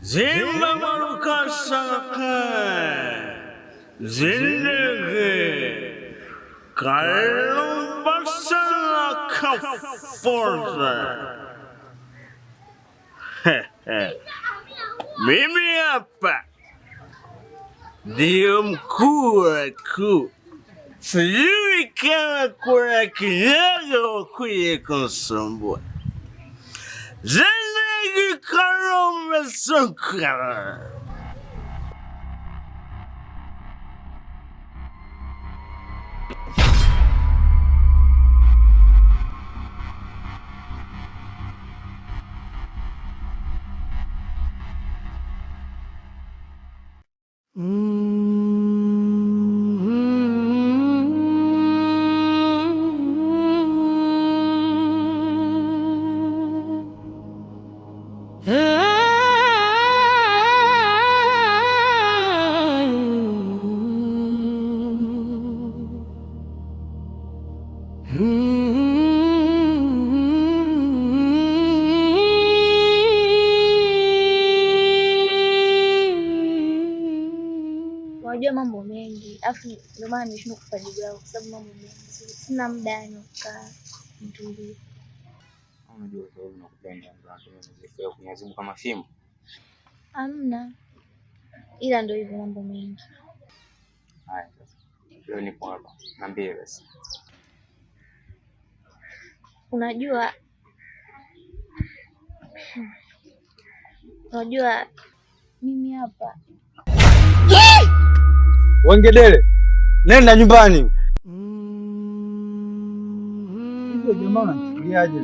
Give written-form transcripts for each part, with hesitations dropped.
Zimba malukasaka zindagi kalumbasana kaforza. Mimi hapa ndio mkuu wako. Sijui kama kuna kijana wakuja kunisumbua. Zindagi kalumbasana. Unajua mambo mengi, afu ndio maana nimeshindwa kukupa jibu lako kwa sababu mambo mengi. Sina muda yani kukaa mtulie. Unajua sasa nakupenda ndio kuniazibu kama fimbo. Hamna. Ila ndio hivyo mambo mengi. Haya sasa. Leo nipo hapa. Niambie basi. Unajua mimi hapa. Wengedele, nenda nyumbani. Hiyo jamaa unanichukuliaje?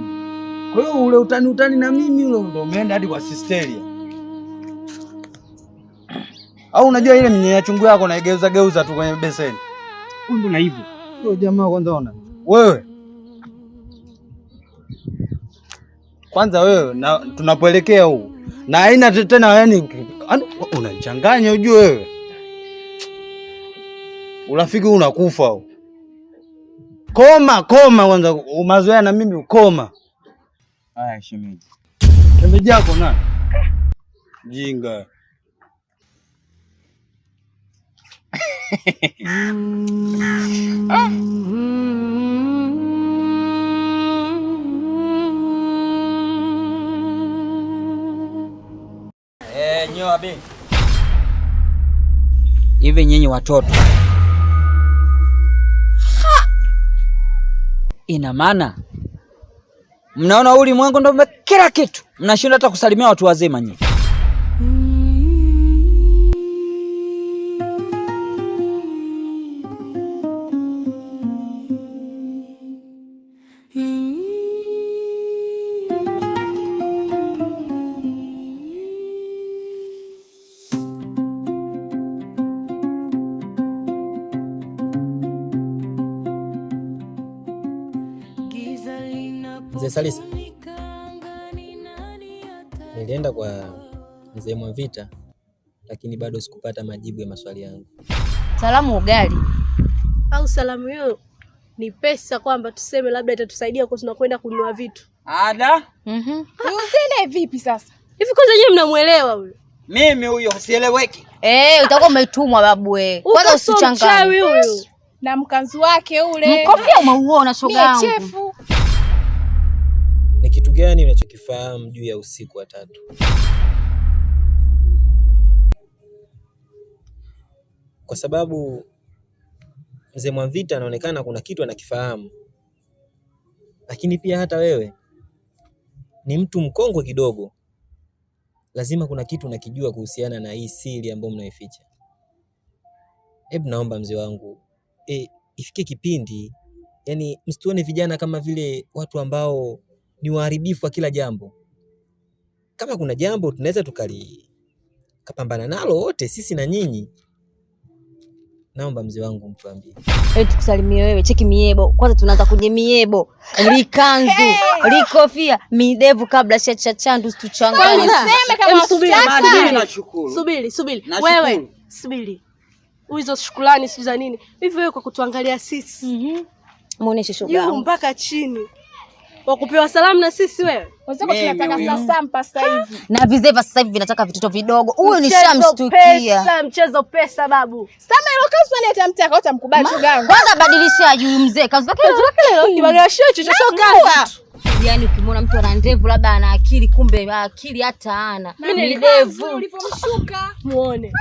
Kwa hiyo ule utani na mimi ule ndio umeenda hadi kwa sisteria. Au unajua ile minyanya chungu yako naigeuza tu kwenye beseni. Kumbe na hivyo. Hiyo jamaa kwanza ona. Wewe. Kwanza wewe na tunapoelekea huko. Na haina tena yani unachanganya ujue wewe. Urafiki unakufa. Koma kwanza umazoea na mimi ukoma. Haya shemeji. Shemeji yako nani? Jinga. Nyoa be. Hivi nyinyi watoto. Ina maana mnaona ulimwengu ndio kila kitu. Mnashinda hata kusalimia watu wazima nyinyi. Mzee Salisa, nilienda kwa Mzee Mwavita lakini bado sikupata majibu ya maswali yangu. Salamu ugali au salamu hiyo ni pesa, kwamba tuseme labda itatusaidia kwa tunakwenda kununua vitu. Ada? Usile vipi sasa? Hivi kwanza nyinyi mnamuelewa huyo? Mimi huyo sieleweki. Utakuwa umetumwa babu wewe. Kwanza usichanganye huyo. Na mkanzu wake ule. Mkofia umeuona shoga yangu. Ni kitu gani unachokifahamu juu ya usiku wa tatu? Kwa sababu Mzee Mwavita anaonekana kuna kitu anakifahamu. Lakini pia hata wewe ni mtu mkongwe kidogo. Lazima kuna kitu unakijua kuhusiana na hii siri ambayo mnaificha. Hebu naomba mzee wangu, ifike kipindi, yani msituone vijana kama vile watu ambao ni waharibifu wa kila jambo. Kama kuna jambo tunaweza kapambana nalo wote sisi na nyinyi. Naomba mzee wangu mtuambie. Tukusalimie wewe, cheki miebo. Kwanza tunaanza kwenye miebo. Likanzu, likofia, midevu kabla chandu tuchanganye. Useme kama subiri. Wewe, subiri. Hizo shukrani si za nini? Hivi wewe kwa kutuangalia sisi. Muoneshe shoga yangu. Mpaka chini. wa kupewa salamu na sisi wewe? Wazako tunataka sasampa sasa hivi. Na vizeva sasa hivi vinataka vitoto vidogo. Huyu nishamshtukia. Mchezo pesa babu. Sama ile kazi unaleta mtaka utamkubali shogangu. Kwanza badilisha juu mzee. Kazi zake Kibagashio hicho sio kazi. Yaani ukimwona mtu ana ndevu labda ana akili, kumbe akili hata hana. Mimi ndevu ulipomshuka muone.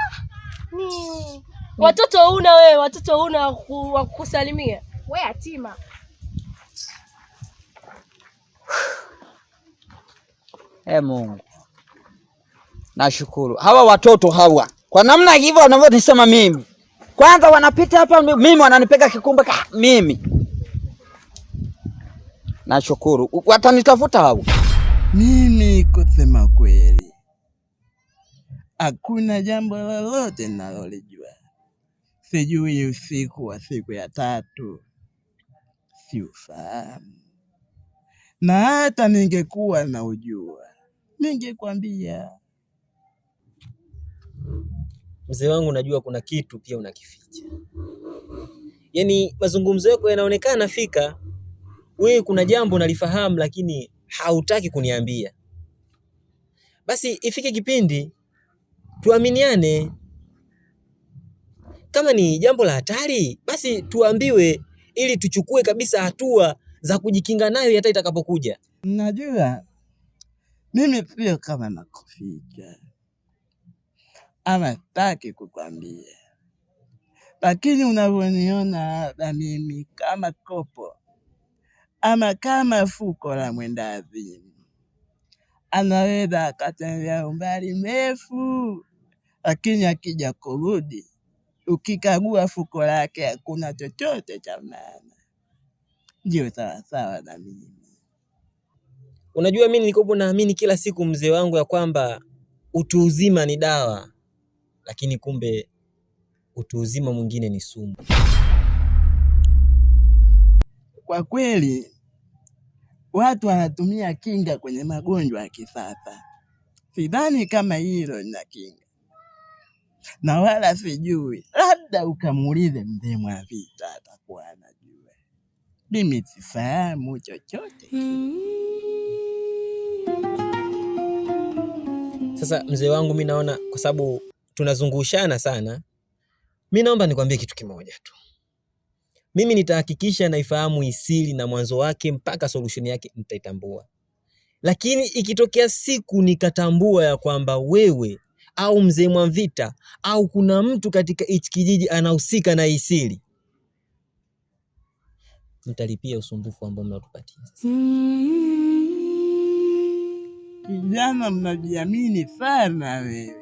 Watoto una wewe, watoto una wa kukusalimia. Wewe yatima. Mungu. Nashukuru. Hawa watoto hawa. Kwa namna hivyo wanavyonisema mimi. Kwanza wanapita hapa mimi wananipeka kikumba mimi. Nashukuru. Watanitafuta hao. Mimi kusema kweli, hakuna jambo lolote nalolijua. Sijui usiku wa siku ya 3. Siufahamu. Na hata ningekuwa na ujua, ningekwambia. Mzee wangu, najua kuna kitu pia unakificha. Yaani mazungumzo yako yanaonekana fika. Wewe kuna jambo unalifahamu lakini hautaki kuniambia. Basi ifike kipindi tuaminiane. Kama ni jambo la hatari, basi tuambiwe ili tuchukue kabisa hatua za kujikinga nayo hata itakapokuja. Najua mimi pia kama nakuficha ama sitaki kukwambia, lakini unavyoniona na mimi kama kopo ama kama fuko la mwendazimu, anaweza akatembea umbali mrefu, lakini akija kurudi ukikagua fuko lake hakuna chochote cha maana. Ndio sawa na mimi. Unajua mimi nilikopo naamini kila siku mzee wangu ya kwamba utu uzima ni dawa, lakini kumbe utu uzima mwingine ni sumu. Kwa kweli watu wanatumia kinga kwenye magonjwa ya kisasa. Sidhani kama hilo lina kinga. Na wala sijui, labda ukamuulize mzee Mwavita atakuwa anajua. Mimi sifahamu chochote. Sasa mzee wangu, mimi naona kwa sababu tunazungushana sana, mimi naomba nikwambie kitu kimoja tu. Mimi nitahakikisha naifahamu isili na mwanzo wake mpaka solution yake nitaitambua. Lakini ikitokea siku nikatambua ya kwamba wewe au mzee Mwavita au kuna mtu katika hichi kijiji anahusika na isili, mtalipia usumbufu ambao mnatupatia. Kijana mnajiamini sana wewe.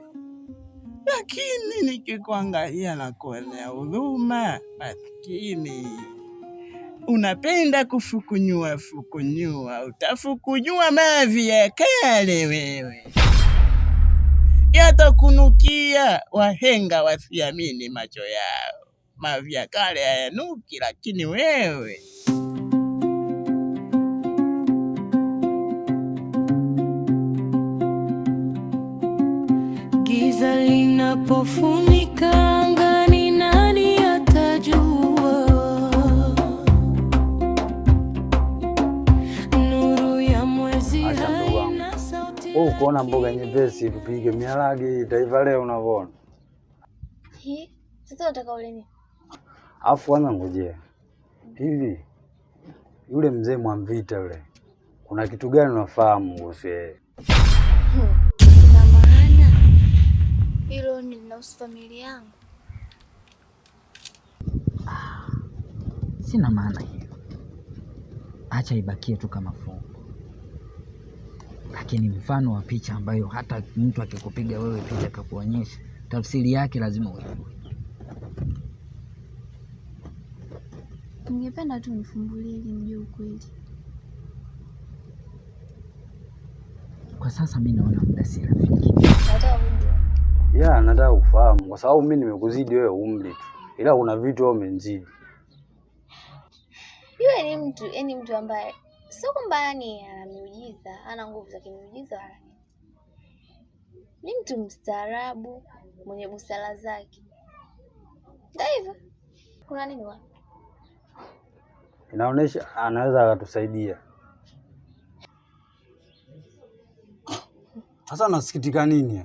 Lakini nikikuangalia na kuonea huruma, maskini. Unapenda kufukunyua, utafukunyua mavi ya kale wewe. Yatakunukia, wahenga wasiamini macho yao. Mavi ya kale hayanuki, lakini wewe giza linapofunika angani, nani atajua? Nuru ya mwezi haina sauti. Ukoona mboga nyepesi tupige miharage taifa leo unavyoona. Sasa unataka ule nini? Afu ana ngojea. Hivi yule mzee Mwavita yule, kuna kitu gani unafahamu kuhusu yeye? Ina maana hilo ni linahusu familia yangu. Sina maana hiyo. Acha ibakie tu kama fungu. Lakini mfano wa picha ambayo hata mtu akikupiga wewe picha akakuonyesha, tafsiri yake lazima uijue. Ningependa tu nifumbulie ili nijue ukweli. Kwa sasa mimi naona muda si rafiki. Nataka kujua. Nataka kufahamu kwa sababu mimi nimekuzidi wewe umri tu. Ila kuna vitu wewe umenizidi. Yule ni mtu ambaye sio kwamba yani ana miujiza, ana nguvu za kimiujiza wala. Ni mtu mstaarabu, mwenye busara zake. Ndio hivyo. Kuna nini wapi? Inaonesha anaweza akatusaidia. Sasa nasikitika nini?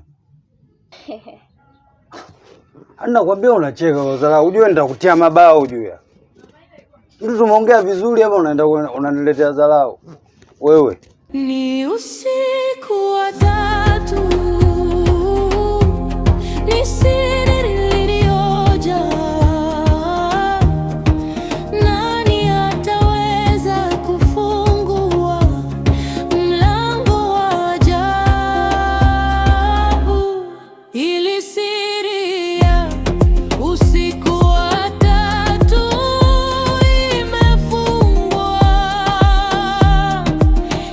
Nakwambia unacheka kwa sababu ujue nitakutia mabao ujue. Mtu tumeongea vizuri hapa unaenda unaniletea dharau. Wewe. Ni usiku wa tatu. Ni siri iliyoja. Nani ataweza kufungua mlango wa ajabu? Ili siri ya usiku wa tatu imefungwa,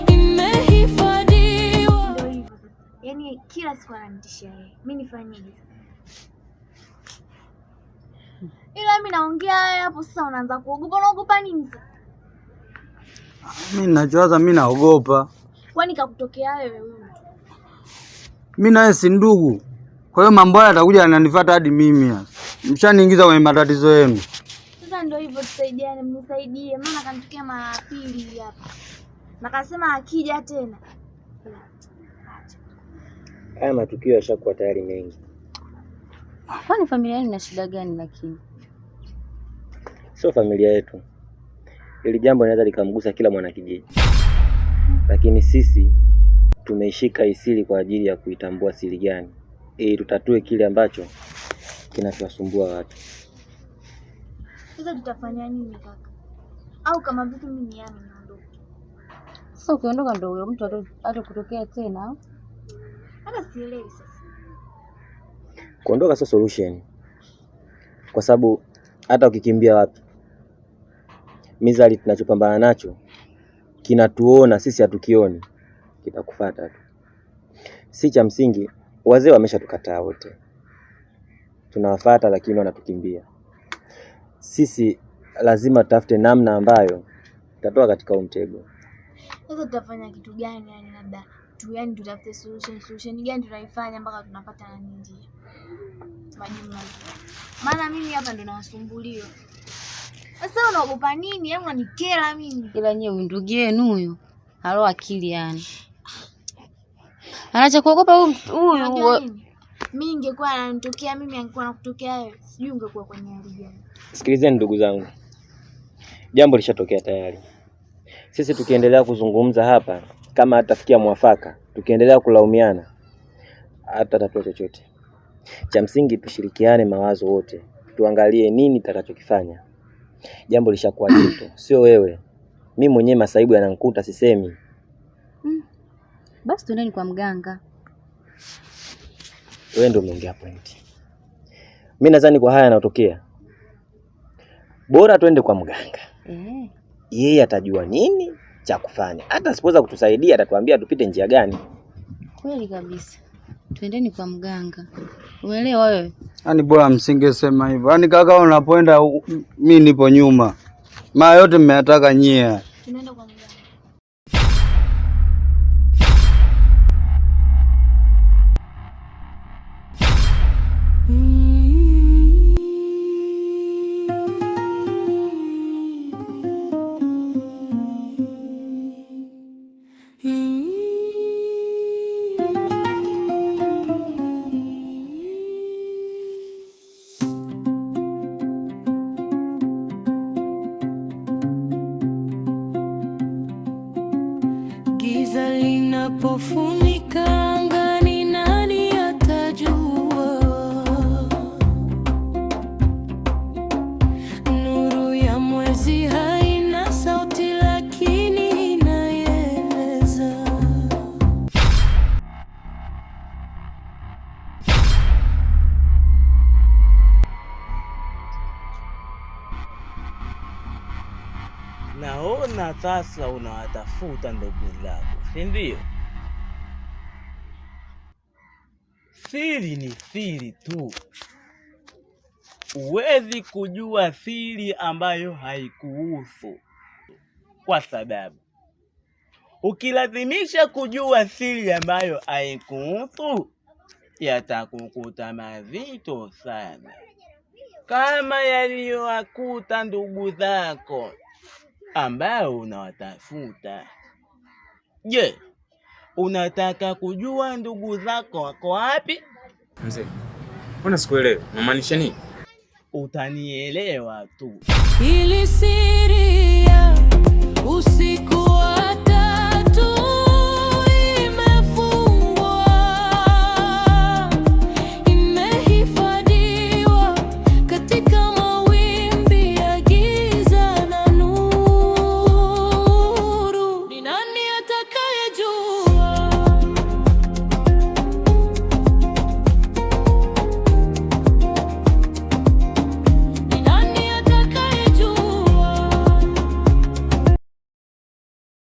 imehifadhiwa. Yaani kila siku ananitishia yeye. Mimi nifanyeje sasa? Ila mimi naongea hapo sasa unaanza kuogopa. Unaogopa nini sasa? Mimi ninachowaza mimi naogopa. Kwani kakutokea wewe huyu? Mimi naye si ndugu. Kwa hiyo mambo haya atakuja ananifuata hadi mimi sasa. Mshaniingiza kwenye matatizo yenu. Sasa ndio hivyo, tusaidiane, mnisaidie. Maana kanitokea mara pili hapa. Na kasema akija tena. Haya matukio yashakuwa tayari mengi. Kwani familia yenu ina shida gani lakini? Sio familia yetu. Hili jambo linaweza likamgusa kila mwanakijiji. Lakini sisi tumeishika isiri kwa ajili ya kuitambua siri gani ili tutatue kile ambacho kinatusumbua watu. Sasa tutafanya nini kaka? Au kama vitu mimi niame niondoke? Sasa ukiondoka ndio huyo mtu atakutokea tena. Hata sielewi sasa. Kuondoka sio solution. Kwa sababu hata ukikimbia wapi, mizali tunachopambana nacho kinatuona sisi hatukioni, kitakufuata tu. Si cha msingi, wazee wameshatukataa wote. Tunawafuata lakini wanatukimbia. Sisi lazima tutafute namna ambayo tutatoa katika mtego. Sasa tutafanya kitu gani yani labda yani tutafute solution gani tunaifanya mpaka tunapata njia? Majibu. Maana mimi hapa ndo nawasumbuliwa. Sasa unaogopa nini? Hebu unanikera mimi. Ila nyewe ndugu yenu huyo. Halo akili yani. Anacha kuogopa huyu. Mimi ingekuwa ananitokea mimi angekuwa nakutokea wewe. Sijui ungekuwa kwenye hali gani. Sikilizeni ndugu zangu. Jambo lishatokea tayari. Sisi tukiendelea kuzungumza hapa kama hatafikia mwafaka, tukiendelea kulaumiana hata tatua chochote. Cha msingi tushirikiane mawazo wote. Tuangalie nini tutakachokifanya. Jambo lishakuwa zito. Sio wewe. Mimi mwenyewe masaibu yananikuta sisemi. Basi tuendeni kwa mganga. Wewe ndio umeongea point. Mimi nadhani kwa haya yanayotokea bora twende kwa mganga. Yeye atajua nini cha kufanya. Hata asipoweza kutusaidia atatuambia tupite njia gani. Kweli kabisa. Tuendeni kwa mganga. Umeelewa wewe? Yaani bora msingesema hivyo. Yaani kaka unapoenda mimi nipo nyuma. Maa yote mmeyataka nyie. Tunaenda kwa mganga. Giza linapofunika angani, nani atajua? Nuru ya mwezi haina sauti lakini inaeleza. Naona sasa unawatafuta ndugu zako, si ndio? Siri ni siri tu. Huwezi kujua siri ambayo haikuhusu, kwa sababu ukilazimisha kujua siri ambayo haikuhusu yatakukuta mazito sana, kama yaliyowakuta ndugu zako ambao unawatafuta. Je, Unataka kujua ndugu zako wako wapi? Mzee, mbona sikuelewi? Unamaanisha nini? Utanielewa tu. Ili siri ya usiku wa